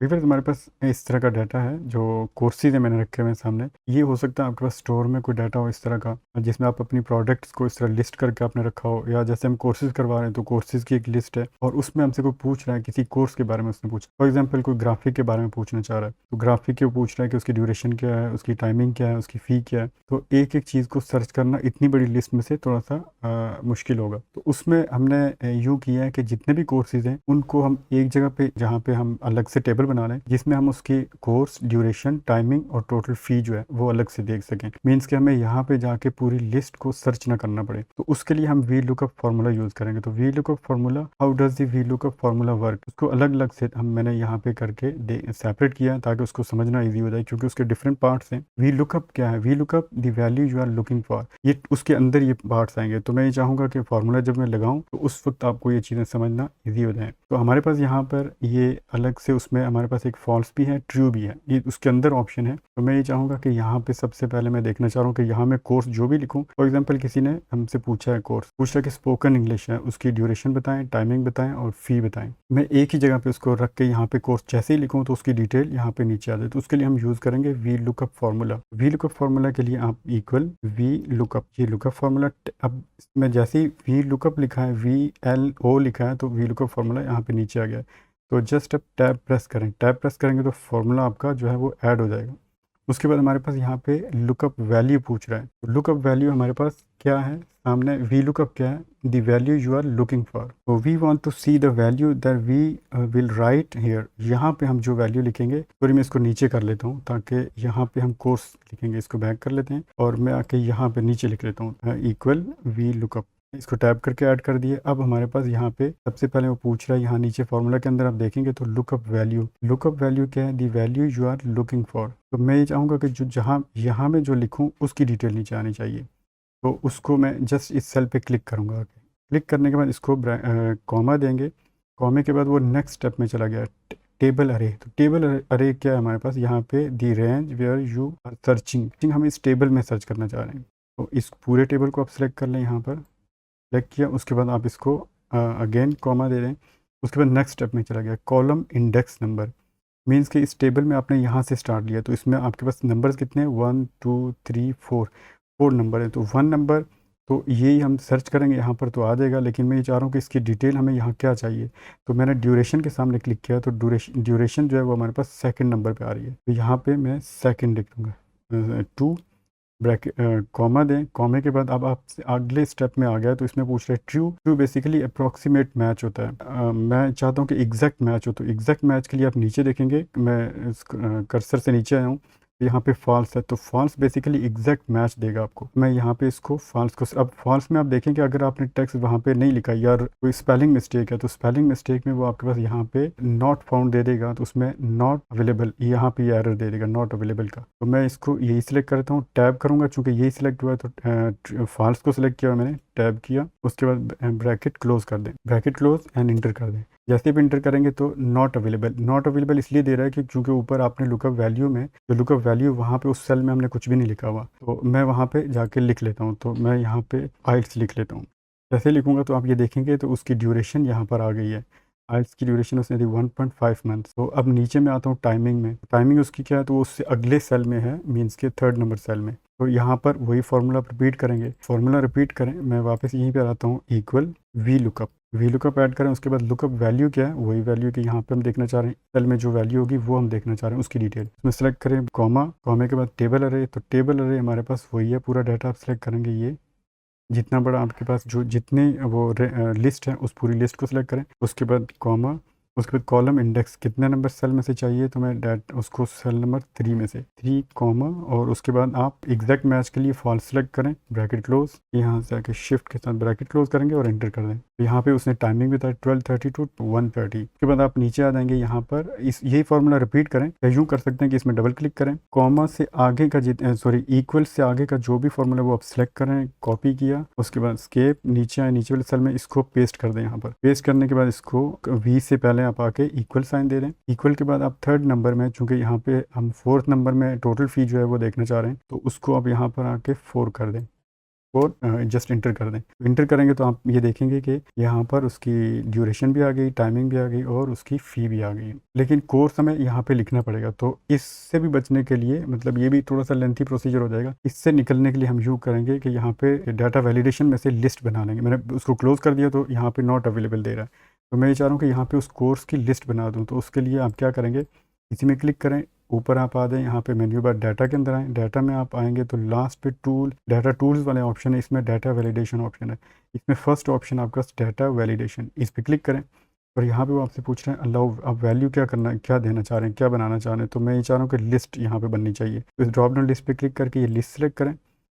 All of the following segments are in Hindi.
वीवर हमारे पास इस तरह का डाटा है जो कोर्सेज है मैंने रखे हुए हैं सामने। ये हो सकता है आपके पास स्टोर में कोई डाटा हो इस तरह का, जिसमें आप अपनी प्रोडक्ट्स को इस तरह लिस्ट करके आपने रखा हो, या जैसे हम कोर्सेज करवा रहे हैं तो कोर्सेज की एक लिस्ट है और उसमें हमसे कोई पूछ रहा है किसी कोर्स के बारे में, उसने पूछा फॉर एग्जाम्पल कोई ग्राफिक के बारे में पूछना चाह रहा है, तो ग्राफिक के पूछ रहा है कि उसकी ड्यूरेशन क्या है, उसकी टाइमिंग क्या है, उसकी फ़ी क्या है। तो एक एक चीज़ को सर्च करना इतनी बड़ी लिस्ट में से थोड़ा सा मुश्किल होगा। तो उसमें हमने यूँ किया है कि जितने भी कोर्सेज हैं उनको हम एक जगह पे, जहाँ पे हम अलग से टेबल बना लें जिसमें हम उसकी कोर्स ड्यूरेशन टाइमिंग और टोटल फ़ी जो है वो अलग से देख सकें। मीन्स कि हमें यहाँ पे जाके पूरी लिस्ट को सर्च ना करना पड़े। तो उसके लिए हम वी लुकअप फार्मूला यूज़ करेंगे। तो V lookup formula, how does the V lookup formula work, उसको अलग अलग से मैंने यहाँ पे करके सेपरेट किया है ताकि उसको समझना ईजी हो जाए, क्योंकि उसके डिफरेंट पार्ट्स हैं। वी लुकअप क्या है? We look up the value you are looking for, ये उसके अंदर ये पार्ट्स आएंगे। तो मैं ये चाहूँगा कि फार्मूला जब मैं लगाऊँ तो उस वक्त आपको ये चीज़ें समझना ईजी हो जाए। तो हमारे पास यहाँ पर ये अलग से, उसमें हमारे पास एक फॉल्स भी है, ट्रू भी है, ये उसके अंदर ऑप्शन है। तो मैं ये चाहूँगा कि यहाँ पे सबसे पहले मैं देखना चाह रहा हूँ कि यहाँ मैं कोर्स जो भी लिखूँ, फॉर एग्जांपल किसी ने हमसे पूछा है, कोर्स पूछा कि स्पोकन इंग्लिश है, उसकी ड्यूरेशन बताएं, टाइमिंग बताएं और फ़ी बताएं। मैं एक ही जगह पे उसको रख के यहाँ पे कोर्स जैसे ही लिखूँ तो उसकी डिटेल यहाँ पे नीचे आ जाए। तो उसके लिए हम यूज़ करेंगे V lookup formula. V lookup formula के लिए आप इक्वल वी लुकअप, ये लुकअप फार्मूला। अब मैं जैसे ही वी लुकअप लिखा है, VLO लिखा है, तो वी लुकअप फार्मूला यहाँ पे नीचे आ गया है। तो जस्ट अब टैब प्रेस करें, टैब प्रेस करेंगे तो फार्मूला आपका जो है वो ऐड हो जाएगा। उसके बाद हमारे पास यहाँ पे लुकअप वैल्यू पूछ रहा है। तो लुकअप वैल्यू हमारे पास क्या है सामने? वी लुकअप क्या है? The value you are looking for. तो we want to see the value that we will write here. यहाँ पे हम जो वैल्यू लिखेंगे, सॉरी मैं इसको नीचे कर लेता हूँ ताकि यहाँ पे हम कोर्स लिखेंगे। इसको बैक कर लेते हैं और मैं आके यहाँ पे नीचे लिख लेता हूँ इक्वल वी लुकअप। इसको टैप करके ऐड कर दिए। अब हमारे पास यहाँ पे सबसे पहले वो पूछ रहा है, यहाँ नीचे फार्मूला के अंदर आप देखेंगे तो लुकअप वैल्यू। लुकअप वैल्यू क्या है? The value you are looking for. तो मैं ये चाहूँगा कि जो जहाँ यहाँ में जो लिखूँ उसकी डिटेल नीचे आनी चाहिए। तो उसको मैं जस्ट इस सेल पे क्लिक करूँगा। क्लिक करने के बाद इसको कॉमा देंगे। कॉमे के बाद वो नेक्स्ट स्टेप में चला गया, टेबल अरे। तो टेबल अरे क्या है हमारे पास? यहाँ पे the range where you are searching, हम इस टेबल में सर्च करना चाह रहे हैं। तो इस पूरे टेबल को आप सेलेक्ट कर लें, यहाँ पर सेलेक्ट किया। उसके बाद आप इसको अगेन कॉमा दे दें। उसके बाद नेक्स्ट स्टेप में चला गया, कॉलम इंडेक्स नंबर। मीन्स कि इस टेबल में आपने यहाँ से स्टार्ट लिया, तो इसमें आपके पास नंबर्स कितने हैं? 1 2 3 4, 4 नंबर है। तो 1 नंबर, तो यही हम सर्च करेंगे यहाँ पर तो आ जाएगा। लेकिन मैं ये चाह रहा हूँ कि इसकी डिटेल हमें यहाँ क्या चाहिए। तो मैंने ड्यूरेशन के सामने क्लिक किया, तो ड्यूरेशन जो है वो हमारे पास सेकंड नंबर पे आ रही है। तो यहाँ पे मैं सेकंड लिख दूँगा, 2 ब्रैकेट कॉमा दें। कॉमे के बाद अब आप अगले स्टेप में आ गया। तो इसमें पूछ रहे हैं true. True basically approximate match होता है। मैं चाहता हूँ कि एग्जैक्ट मैच हो। तो एग्जैक्ट मैच के लिए आप नीचे देखेंगे, मैं कर्सर से नीचे आया हूँ, तो यहाँ पे फॉल्स है। तो फॉल्स बेसिकली एग्जैक्ट मैच देगा आपको। मैं यहाँ पे इसको फॉल्स को, अब फॉल्स में आप देखेंगे अगर आपने टेक्स्ट वहाँ पे नहीं लिखा या कोई स्पेलिंग मिस्टेक है, तो स्पेलिंग मिस्टेक में वो आपके पास यहाँ पे नॉट फाउंड दे देगा। तो उसमें नॉट अवेलेबल, यहाँ पे एरर दे देगा नॉट अवेलेबल का। तो मैं इसको यही सिलेक्ट करता हूँ, टैब करूँगा, चूँकि यही सिलेक्ट हुआ है तो फॉल्स को सिलेक्ट किया मैंने, टैब किया। उसके बाद ब्रैकेट क्लोज कर दें, ब्रैकेट क्लोज एंड इंटर कर दें। जैसे भी इंटर करेंगे तो नॉट अवेलेबल, नॉट अवेलेबल इसलिए दे रहा है कि चूंकि ऊपर आपने लुकअप वैल्यू में, जो लुकअप वैल्यू वहाँ पे उस सेल में हमने कुछ भी नहीं लिखा हुआ, तो मैं वहाँ पे जाके लिख लेता हूँ। तो मैं यहाँ पे आइल्स लिख लेता हूँ। जैसे लिखूँगा तो आप ये देखेंगे तो उसकी ड्यूरेशन यहाँ पर आ गई है। आइल्स की ड्यूरेशन उसने दी 1.5 मंथ्स। तो अब नीचे में आता हूँ टाइमिंग में। टाइमिंग उसकी क्या है? तो वो उससे अगले सेल में है, मीन्स के थर्ड नंबर सेल में। तो यहाँ पर वही फार्मूला रिपीट करेंगे, फार्मूला रिपीट करें। मैं वापस यहीं पर आता हूँ, equal V lookup. V lookup add करें। उसके बाद लुकअप वैल्यू क्या है? वही वैल्यू की यहाँ पे हम देखना चाह रहे हैं, सेल में जो वैल्यू होगी वो हम देखना चाह रहे हैं, उसकी डिटेल उसमें सेलेक्ट करें। कॉमा, कॉमे के बाद टेबल अरे। तो टेबल अरे हमारे पास वही है, पूरा डाटा आप सेलेक्ट करेंगे। ये जितना बड़ा आपके पास जो जितने वो लिस्ट है उस पूरी लिस्ट को सिलेक्ट करें। उसके बाद कॉमा, उसके बाद कॉलम इंडेक्स कितने नंबर सेल में से चाहिए, तो मैं डेट उसको सेल नंबर 3 में से 3 कॉमा, और उसके बाद आप एग्जैक्ट मैच के लिए फॉल्स सेलेक्ट करें, ब्रैकेट क्लोज। यहाँ से आके शिफ्ट के साथ ब्रैकेट क्लोज करेंगे और एंटर कर दें। तो यहाँ पे उसने टाइमिंग बताया 12:30 to 1:30। उसके बाद आप नीचे आ जाएंगे, यहाँ पर इस यही फार्मूला रिपीट करें, या यूँ कर सकते हैं कि इसमें डबल क्लिक करें, कॉमा से आगे का सॉरी इक्वल से आगे का जो भी फार्मूला वो आप सेलेक्ट करें, कॉपी किया। उसके बाद स्केप, नीचे आए, नीचे वाले सेल में इसको पेस्ट कर दें। यहाँ पर पेस्ट करने के बाद इसको वी से पहले आप आके इक्वल साइन दे दें। इक्वल के बाद आप थर्ड नंबर में, चूंकि यहाँ पे हम फोर्थ नंबर में टोटल फी जो है वो देखना चाह रहे हैं, तो उसको आप यहाँ पर आके 4 कर दें। और जस्ट इंटर कर दें। इंटर करेंगे तो आप ये देखेंगे कि यहाँ पर उसकी ड्यूरेशन भी आ गई, टाइमिंग भी आ गई और उसकी फ़ी भी आ गई। लेकिन कोर्स हमें यहाँ पे लिखना पड़ेगा, तो इससे भी बचने के लिए मतलब ये भी थोड़ा सा लेंथी प्रोसीजर हो जाएगा। इससे निकलने के लिए हम यूँ करेंगे कि यहाँ पे डाटा वैलिडेशन में से लिस्ट बना लेंगे। मैंने उसको क्लोज़ कर दिया तो यहाँ पे नॉट अवेलेबल दे रहा है, तो मैं ये चाह रहा हूँ कि यहाँ पे उस कोर्स की लिस्ट बना दूँ। तो उसके लिए आप क्या करेंगे, इसी में क्लिक करें, ऊपर आप आ जाएँ, यहाँ पे मेन्यू बार डाटा के अंदर आएँ। डाटा में आप आएंगे तो लास्ट पे टूल डाटा टूल्स वाले ऑप्शन है, इसमें डाटा वैलिडेशन ऑप्शन है। इसमें फर्स्ट ऑप्शन आपका डाटा वैलिडेशन, इस पर क्लिक करें और यहाँ पे वो आपसे पूछ रहे हैं अलाउ, आप वैल्यू क्या करना है, क्या देना चाह रहे हैं, क्या बनाना चाह रहे हैं। तो मैं ये चाह रहा हूँ कि लिस्ट यहाँ पे बननी चाहिए। तो इस ड्रॉप डाउन लिस्ट पे क्लिक करके ये लिस्ट सेलेक्ट करें।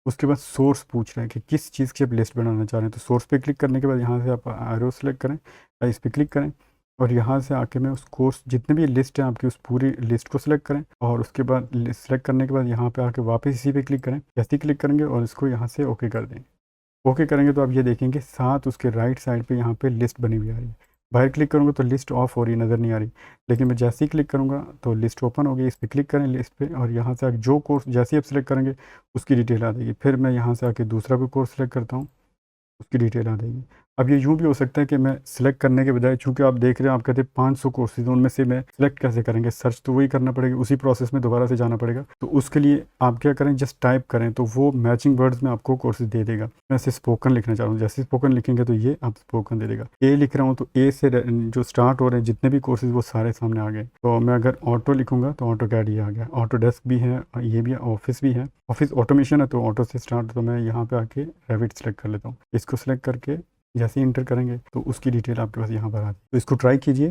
उसके बाद सोर्स पूछ रहे हैं कि किस चीज़ की आप लिस्ट बनाना चाह रहे हैं। तो सोर्स पे क्लिक करने के बाद यहाँ से आप एरो सेलेक्ट करें, इस पर क्लिक करें और यहाँ से आके मैं उस कोर्स जितने भी लिस्ट है आपकी उस पूरी लिस्ट को सिलेक्ट करें और उसके बाद सिलेक्ट करने के बाद यहाँ पे आके वापस इसी पे क्लिक करें। जैसे ही क्लिक करेंगे और इसको यहाँ से ओके कर दें। ओके करेंगे तो आप ये देखेंगे साथ उसके राइट साइड पे यहाँ पे लिस्ट बनी हुई आ रही है। बाहर क्लिक करूँगा तो लिस्ट ऑफ हो रही नज़र नहीं आ रही, लेकिन मैं जैसे ही क्लिक करूँगा तो लिस्ट ओपन होगी। इस पर क्लिक करें लिस्ट पे और यहाँ से आके जो कोर्स जैसे ही आप सिलेक्ट करेंगे उसकी डिटेल आ जाएगी। फिर मैं यहाँ से आके दूसरा कोई कोर्स सिलेक्ट करता हूँ, उसकी डिटेल आ जाएगी। अब ये यूँ भी हो सकता है कि मैं सिलेक्ट करने के बजाय, चूँकि आप देख रहे हैं आप कहते हैं 500 कोर्सेज, उनमें से मैं सिलेक्ट कैसे करेंगे, सर्च तो वही करना पड़ेगा, उसी प्रोसेस में दोबारा से जाना पड़ेगा। तो उसके लिए आप क्या करें, जस्ट टाइप करें तो वो मैचिंग वर्ड्स में आपको कोर्सेज दे देगा। मैं ऐसे स्पोकन लिखना चाह रहा हूँ, जैसे स्पोकन लिखेंगे तो ये आप स्पोकन दे देगा। ए लिख रहा हूँ तो ए से जो स्टार्ट हो रहे हैं जितने भी कोर्सेज वो सारे सामने आ गए। तो मैं अगर ऑटो लिखूँगा तो ऑटो कैड ये आ गया, ऑटो डेस्क भी है, ये भी ऑफिस भी है, ऑफिस ऑटोमेशन है तो ऑटो से स्टार्ट। तो मैं यहाँ पे आके रेविट सेलेक्ट कर लेता हूँ। इसको सिलेक्ट करके जैसे ही इंटर करेंगे तो उसकी डिटेल आपके पास यहाँ पर आती है। तो इसको ट्राई कीजिए।